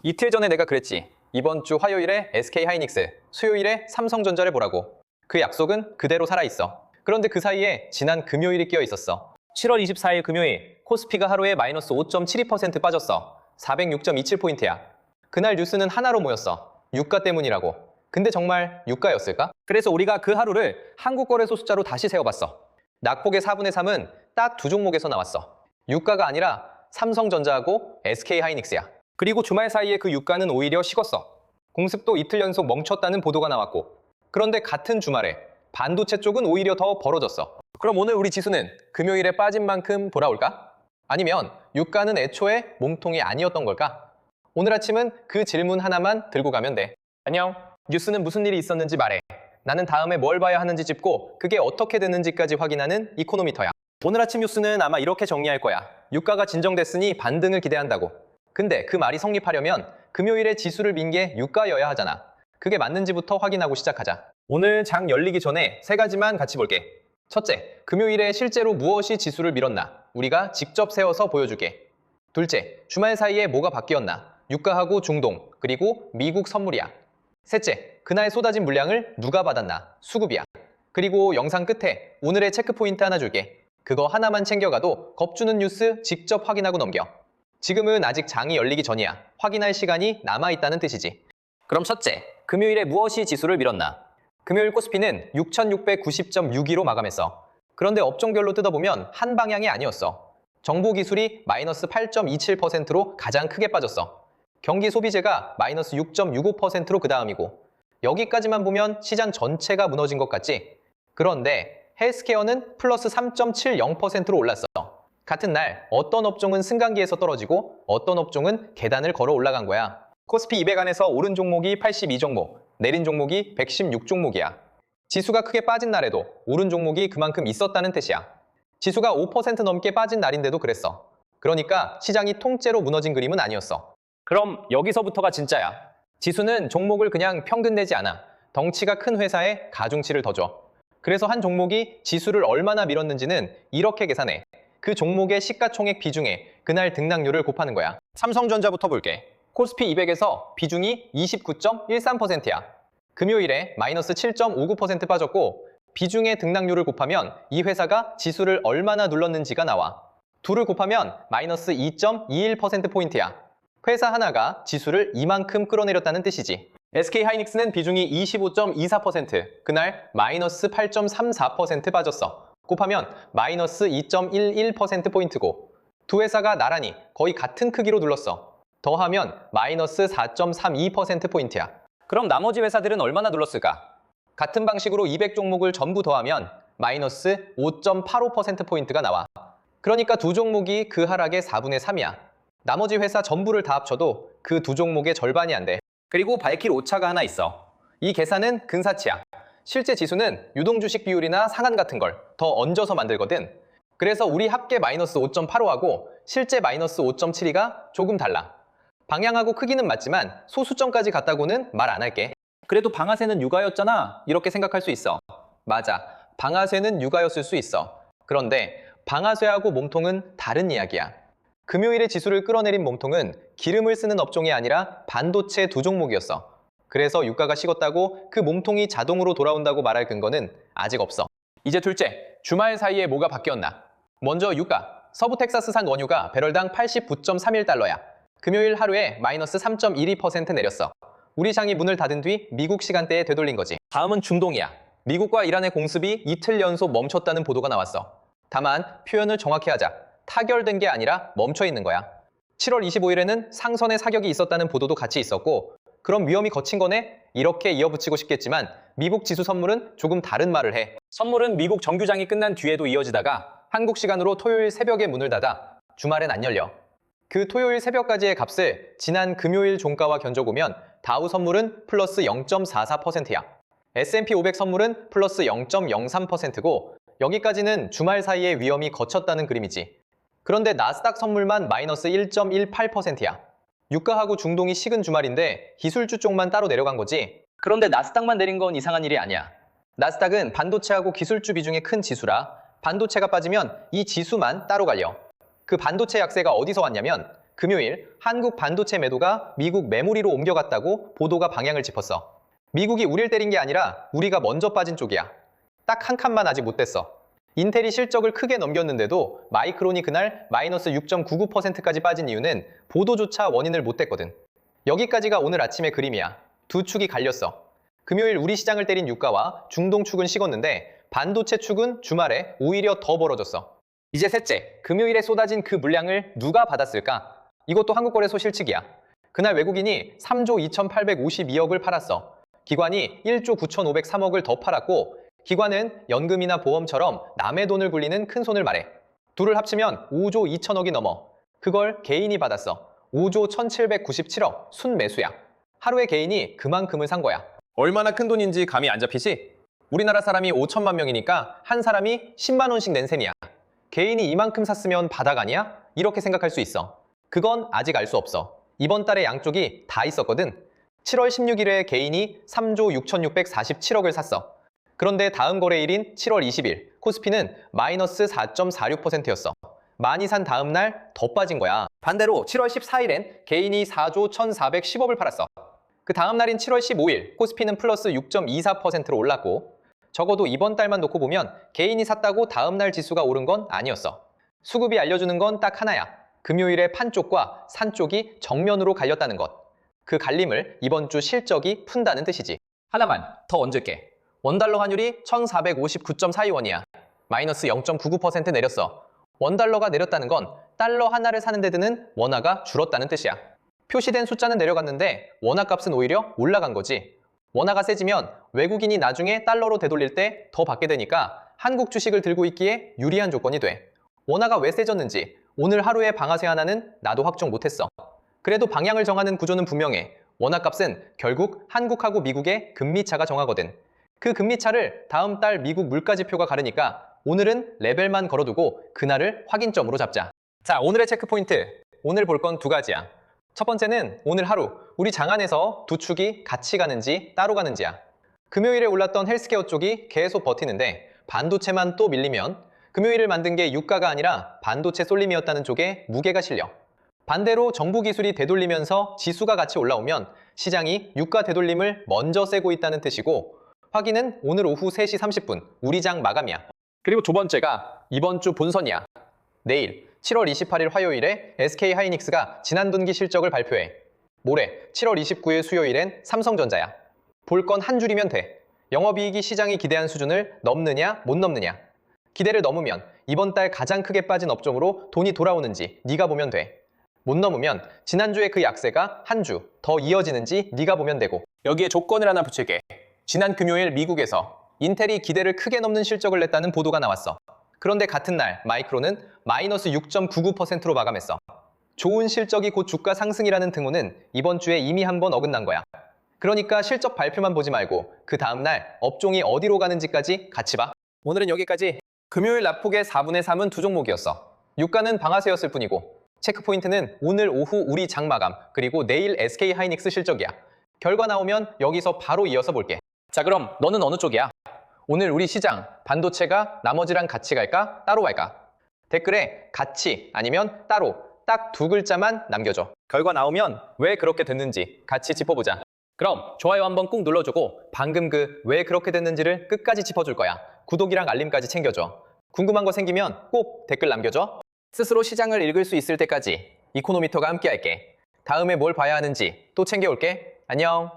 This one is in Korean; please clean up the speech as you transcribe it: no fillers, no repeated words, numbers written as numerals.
이틀 전에 내가 그랬지. 이번 주 화요일에 SK하이닉스, 수요일에 삼성전자를 보라고. 그 약속은 그대로 살아있어. 그런데 그 사이에 지난 금요일이 끼어 있었어. 7월 24일 금요일, 코스피가 하루에 마이너스 5.72% 빠졌어. 406.27포인트야. 그날 뉴스는 하나로 모였어. 유가 때문이라고. 근데 정말 유가였을까? 그래서 우리가 그 하루를 한국거래소 숫자로 다시 세어봤어. 낙폭의 4분의 3은 딱 두 종목에서 나왔어. 유가가 아니라 삼성전자하고 SK하이닉스야. 그리고 주말 사이에 그 유가는 오히려 식었어. 공습도 이틀 연속 멈췄다는 보도가 나왔고. 그런데 같은 주말에 반도체 쪽은 오히려 더 벌어졌어. 그럼 오늘 우리 지수는 금요일에 빠진 만큼 돌아올까? 아니면 유가는 애초에 몸통이 아니었던 걸까? 오늘 아침은 그 질문 하나만 들고 가면 돼. 안녕. 뉴스는 무슨 일이 있었는지 말해. 나는 다음에 뭘 봐야 하는지 짚고 그게 어떻게 되는지까지 확인하는 이코노미터야. 오늘 아침 뉴스는 아마 이렇게 정리할 거야. 유가가 진정됐으니 반등을 기대한다고. 근데 그 말이 성립하려면 금요일에 지수를 민 게 유가여야 하잖아. 그게 맞는지부터 확인하고 시작하자. 오늘 장 열리기 전에 세 가지만 같이 볼게. 첫째, 금요일에 실제로 무엇이 지수를 밀었나? 우리가 직접 세워서 보여줄게. 둘째, 주말 사이에 뭐가 바뀌었나? 유가하고 중동, 그리고 미국 선물이야. 셋째, 그날 쏟아진 물량을 누가 받았나? 수급이야. 그리고 영상 끝에 오늘의 체크포인트 하나 줄게. 그거 하나만 챙겨가도 겁주는 뉴스 직접 확인하고 넘겨. 지금은 아직 장이 열리기 전이야. 확인할 시간이 남아있다는 뜻이지. 그럼 첫째, 금요일에 무엇이 지수를 밀었나? 금요일 코스피는 6690.62로 마감했어. 그런데 업종별로 뜯어보면 한 방향이 아니었어. 정보기술이 마이너스 8.27%로 가장 크게 빠졌어. 경기소비재가 마이너스 6.65%로 그 다음이고. 여기까지만 보면 시장 전체가 무너진 것 같지? 그런데 헬스케어는 플러스 3.70%로 올랐어. 같은 날 어떤 업종은 승강기에서 떨어지고 어떤 업종은 계단을 걸어 올라간 거야. 코스피 200 안에서 오른 종목이 82종목, 내린 종목이 116종목이야. 지수가 크게 빠진 날에도 오른 종목이 그만큼 있었다는 뜻이야. 지수가 5% 넘게 빠진 날인데도 그랬어. 그러니까 시장이 통째로 무너진 그림은 아니었어. 그럼 여기서부터가 진짜야. 지수는 종목을 그냥 평균 내지 않아. 덩치가 큰 회사에 가중치를 더 줘. 그래서 한 종목이 지수를 얼마나 밀었는지는 이렇게 계산해. 그 종목의 시가총액 비중에 그날 등락률을 곱하는 거야. 삼성전자부터 볼게. 코스피 200에서 비중이 29.13%야. 금요일에 마이너스 7.59% 빠졌고 비중의 등락률을 곱하면 이 회사가 지수를 얼마나 눌렀는지가 나와. 둘을 곱하면 마이너스 2.21%포인트야. 회사 하나가 지수를 이만큼 끌어내렸다는 뜻이지. SK하이닉스는 비중이 25.24%, 그날 마이너스 8.34% 빠졌어. 곱하면 마이너스 2.11%포인트고 두 회사가 나란히 거의 같은 크기로 눌렀어. 더하면 마이너스 4.32%포인트야. 그럼 나머지 회사들은 얼마나 눌렀을까? 같은 방식으로 200종목을 전부 더하면 마이너스 5.85%포인트가 나와. 그러니까 두 종목이 그 하락의 4분의 3이야. 나머지 회사 전부를 다 합쳐도 그 두 종목의 절반이 안 돼. 그리고 밝힐 오차가 하나 있어. 이 계산은 근사치야. 실제 지수는 유동주식 비율이나 상한 같은 걸 더 얹어서 만들거든. 그래서 우리 합계 마이너스 5.85하고 실제 마이너스 5.72가 조금 달라. 방향하고 크기는 맞지만 소수점까지 갔다고는 말 안 할게. 그래도 방아쇠는 유가였잖아. 이렇게 생각할 수 있어. 맞아. 방아쇠는 유가였을 수 있어. 그런데 방아쇠하고 몸통은 다른 이야기야. 금요일에 지수를 끌어내린 몸통은 기름을 쓰는 업종이 아니라 반도체 두 종목이었어. 그래서 유가가 식었다고 그 몸통이 자동으로 돌아온다고 말할 근거는 아직 없어. 이제 둘째, 주말 사이에 뭐가 바뀌었나? 먼저 유가. 서부 텍사스산 원유가 배럴당 89.31달러야. 금요일 하루에 마이너스 3.12% 내렸어. 우리 장이 문을 닫은 뒤 미국 시간대에 되돌린 거지. 다음은 중동이야. 미국과 이란의 공습이 이틀 연속 멈췄다는 보도가 나왔어. 다만 표현을 정확히 하자. 타결된 게 아니라 멈춰 있는 거야. 7월 25일에는 상선의 사격이 있었다는 보도도 같이 있었고 그럼 위험이 거친 거네? 이렇게 이어붙이고 싶겠지만 미국 지수 선물은 조금 다른 말을 해. 선물은 미국 정규장이 끝난 뒤에도 이어지다가 한국 시간으로 토요일 새벽에 문을 닫아 주말엔 안 열려. 그 토요일 새벽까지의 값을 지난 금요일 종가와 견적보면 다우 선물은 플러스 0.44%야. S&P 500 선물은 플러스 0.03%고 여기까지는 주말 사이에 위험이 거쳤다는 그림이지. 그런데 나스닥 선물만 마이너스 1.18%야. 유가하고 중동이 식은 주말인데 기술주 쪽만 따로 내려간 거지. 그런데 나스닥만 내린 건 이상한 일이 아니야. 나스닥은 반도체하고 기술주 비중이 큰 지수라 반도체가 빠지면 이 지수만 따로 갈려. 그 반도체 약세가 어디서 왔냐면 금요일 한국 반도체 매도가 미국 메모리로 옮겨갔다고 보도가 방향을 짚었어. 미국이 우릴 때린 게 아니라 우리가 먼저 빠진 쪽이야. 딱 한 칸만 아직 못 댔어. 인텔이 실적을 크게 넘겼는데도 마이크론이 그날 마이너스 6.99%까지 빠진 이유는 보도조차 원인을 못 댔거든. 여기까지가 오늘 아침의 그림이야. 두 축이 갈렸어. 금요일 우리 시장을 때린 유가와 중동 축은 식었는데 반도체 축은 주말에 오히려 더 벌어졌어. 이제 셋째, 금요일에 쏟아진 그 물량을 누가 받았을까? 이것도 한국거래소 실측이야. 그날 외국인이 3조 2,852억을 팔았어. 기관이 1조 9,503억을 더 팔았고 기관은 연금이나 보험처럼 남의 돈을 굴리는 큰 손을 말해. 둘을 합치면 5조 2천억이 넘어. 그걸 개인이 받았어. 5조 1,797억 순매수야. 하루에 개인이 그만큼을 산 거야. 얼마나 큰 돈인지 감이 안 잡히지? 우리나라 사람이 5천만 명이니까 한 사람이 10만 원씩 낸 셈이야. 개인이 이만큼 샀으면 바닥 아니야? 이렇게 생각할 수 있어. 그건 아직 알 수 없어. 이번 달에 양쪽이 다 있었거든. 7월 16일에 개인이 3조 6,647억을 샀어. 그런데 다음 거래일인 7월 20일 코스피는 마이너스 4.46%였어. 많이 산 다음 날 더 빠진 거야. 반대로 7월 14일엔 개인이 4조 1,410억을 팔았어. 그 다음 날인 7월 15일 코스피는 플러스 6.24%로 올랐고 적어도 이번 달만 놓고 보면 개인이 샀다고 다음 날 지수가 오른 건 아니었어. 수급이 알려주는 건 딱 하나야. 금요일에 판 쪽과 산 쪽이 정면으로 갈렸다는 것. 그 갈림을 이번 주 실적이 푼다는 뜻이지. 하나만 더 얹을게. 원달러 환율이 1,459.42원이야. 마이너스 0.99% 내렸어. 원달러가 내렸다는 건 달러 하나를 사는 데 드는 원화가 줄었다는 뜻이야. 표시된 숫자는 내려갔는데 원화 값은 오히려 올라간 거지. 원화가 세지면 외국인이 나중에 달러로 되돌릴 때 더 받게 되니까 한국 주식을 들고 있기에 유리한 조건이 돼. 원화가 왜 세졌는지 오늘 하루의 방아쇠 하나는 나도 확정 못했어. 그래도 방향을 정하는 구조는 분명해. 원화 값은 결국 한국하고 미국의 금리차가 정하거든. 그 금리차를 다음 달 미국 물가지표가 가르니까 오늘은 레벨만 걸어두고 그날을 확인점으로 잡자. 자, 오늘의 체크포인트. 오늘 볼 건 두 가지야. 첫 번째는 오늘 하루 우리 장안에서 두 축이 같이 가는지 따로 가는지야. 금요일에 올랐던 헬스케어 쪽이 계속 버티는데 반도체만 또 밀리면 금요일을 만든 게 유가가 아니라 반도체 쏠림이었다는 쪽에 무게가 실려. 반대로 정부 기술이 되돌리면서 지수가 같이 올라오면 시장이 유가 되돌림을 먼저 쐬고 있다는 뜻이고 확인은 오늘 오후 3시 30분 우리 장 마감이야. 그리고 두 번째가 이번 주 본선이야. 내일 7월 28일 화요일에 SK하이닉스가 지난 분기 실적을 발표해. 모레 7월 29일 수요일엔 삼성전자야. 볼 건 한 줄이면 돼. 영업이익이 시장이 기대한 수준을 넘느냐 못 넘느냐. 기대를 넘으면 이번 달 가장 크게 빠진 업종으로 돈이 돌아오는지 네가 보면 돼. 못 넘으면 지난주에 그 약세가 한 주 더 이어지는지 네가 보면 되고. 여기에 조건을 하나 붙일게. 지난 금요일 미국에서 인텔이 기대를 크게 넘는 실적을 냈다는 보도가 나왔어. 그런데 같은 날 마이크론은 마이너스 6.99%로 마감했어. 좋은 실적이 곧 주가 상승이라는 등호는 이번 주에 이미 한번 어긋난 거야. 그러니까 실적 발표만 보지 말고 그 다음 날 업종이 어디로 가는지까지 같이 봐. 오늘은 여기까지. 금요일 납폭의 4분의 3은 두 종목이었어. 유가는 방아쇠였을 뿐이고 체크포인트는 오늘 오후 우리 장 마감 그리고 내일 SK하이닉스 실적이야. 결과 나오면 여기서 바로 이어서 볼게. 자, 그럼 너는 어느 쪽이야? 오늘 우리 시장 반도체가 나머지랑 같이 갈까? 따로 갈까? 댓글에 같이 아니면 따로 딱 두 글자만 남겨줘. 결과 나오면 왜 그렇게 됐는지 같이 짚어보자. 그럼 좋아요 한번 꾹 눌러주고 방금 그 왜 그렇게 됐는지를 끝까지 짚어줄 거야. 구독이랑 알림까지 챙겨줘. 궁금한 거 생기면 꼭 댓글 남겨줘. 스스로 시장을 읽을 수 있을 때까지 이코노미터가 함께 할게. 다음에 뭘 봐야 하는지 또 챙겨올게. 안녕.